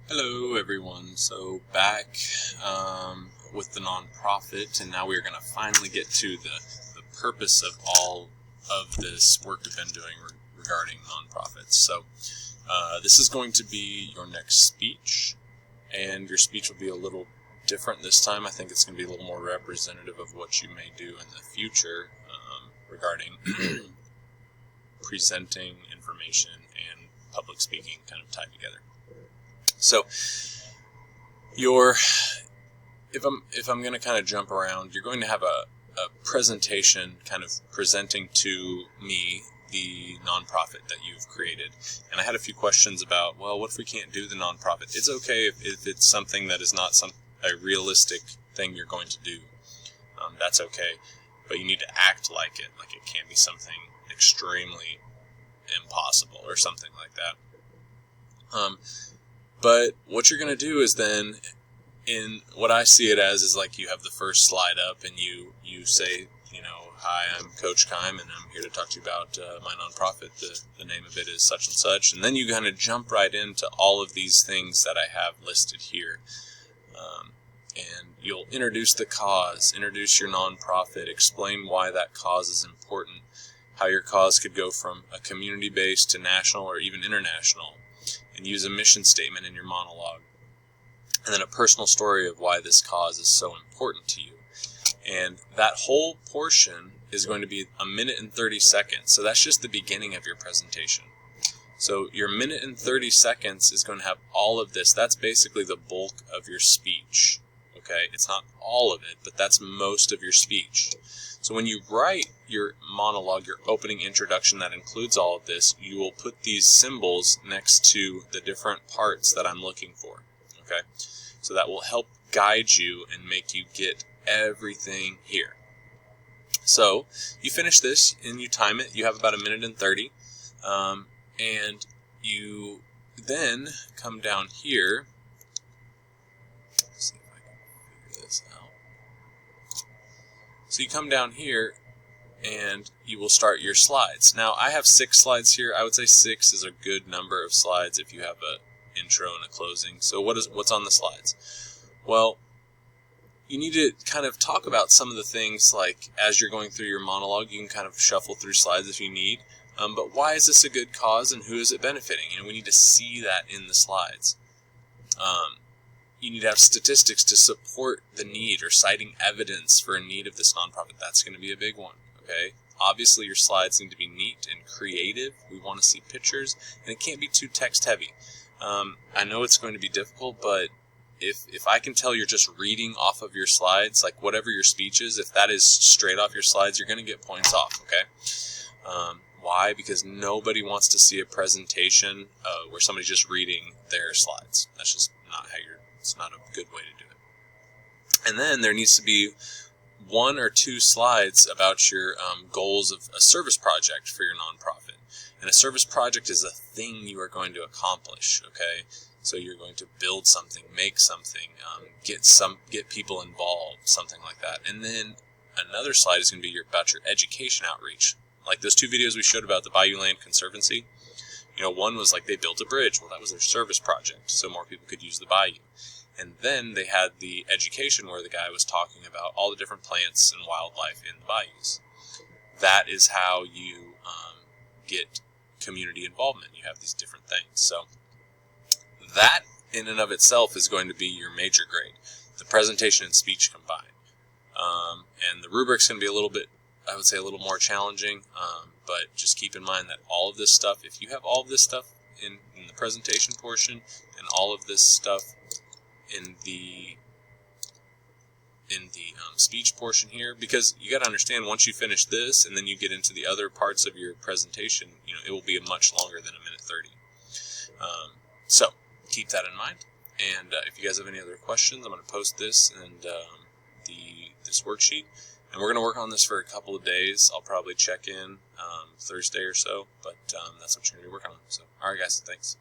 Hello everyone, so back with the nonprofit, and now we're going to finally get to the purpose of all of this work we've been doing regarding nonprofits. So this is going to be your next speech, and your speech will be a little different this time. I think it's going to be a little more representative of what you may do in the future regarding presenting information and public speaking kind of tied together. So, if I'm going to kind of jump around, you're going to have a presentation kind of presenting to me the nonprofit that you've created. And I had a few questions about, well, what if we can't do the nonprofit? It's okay if it's something that is not a realistic thing you're going to do. That's okay. But you need to act like it can't be something extremely impossible or something like that. But what you're going to do is then, in what I see it as, is like you have the first slide up and you say, hi, I'm Coach Keim and I'm here to talk to you about my nonprofit. The name of it is such and such. And then you kind of jump right into all of these things that I have listed here. And you'll introduce the cause, introduce your nonprofit, explain why that cause is important, how your cause could go from a community-based to national or even international, and use a mission statement in your monologue, and then a personal story of why this cause is so important to you. And that whole portion is going to be 1 minute and 30 seconds, so that's just the beginning of your presentation. So your 1 minute and 30 seconds is going to have all of this. That's basically the bulk of your speech. Okay, it's not all of it, but that's most of your speech. So when you write your monologue, your opening introduction that includes all of this, you will put these symbols next to the different parts that I'm looking for. Okay, so that will help guide you and make you get everything here. So you finish this and you time it. You have about 1 minute and 30, and you then come down here. Let's see if I can figure this out. So you come down here and you will start your slides. Now I have 6 slides here. I would say 6 is a good number of slides if you have an intro and a closing. So what's on the slides? Well, you need to kind of talk about some of the things, like as you're going through your monologue, you can kind of shuffle through slides if you need. But why is this a good cause and who is it benefiting? We need to see that in the slides. You need to have statistics to support the need, or citing evidence for a need of this nonprofit. That's going to be a big one. Okay. Obviously, your slides need to be neat and creative. We want to see pictures, and it can't be too text heavy. I know it's going to be difficult, but if I can tell you're just reading off of your slides, like whatever your speech is, if that is straight off your slides, you're going to get points off. Okay. Why? Because nobody wants to see a presentation where somebody's just reading their slides. That's just not it's not a good way to do it. And then there needs to be 1 or 2 slides about your goals of a service project for your nonprofit. And a service project is a thing you are going to accomplish, okay? So you're going to build something, make something, get people involved, something like that. And then another slide is going to be about your education outreach. Like those 2 videos we showed about the Bayou Land Conservancy. One was like they built a bridge. Well, that was their service project, so more people could use the bayou. And then they had the education where the guy was talking about all the different plants and wildlife in the bayous. That is how you get community involvement. You have these different things. So that in and of itself is going to be your major grade, the presentation and speech combined. And the rubric's going to be a little bit, I would say, a little more challenging, but just keep in mind that all of this stuff, if you have all of this stuff in the presentation portion and all of this stuff in the speech portion here, because you got to understand, once you finish this and then you get into the other parts of your presentation, it will be much longer than 1 minute 30. So keep that in mind. And if you guys have any other questions, I'm going to post this and this worksheet, and we're going to work on this for a couple of days. I'll probably check in Thursday or so, but that's what you're going to be working on. So, all right, guys, thanks.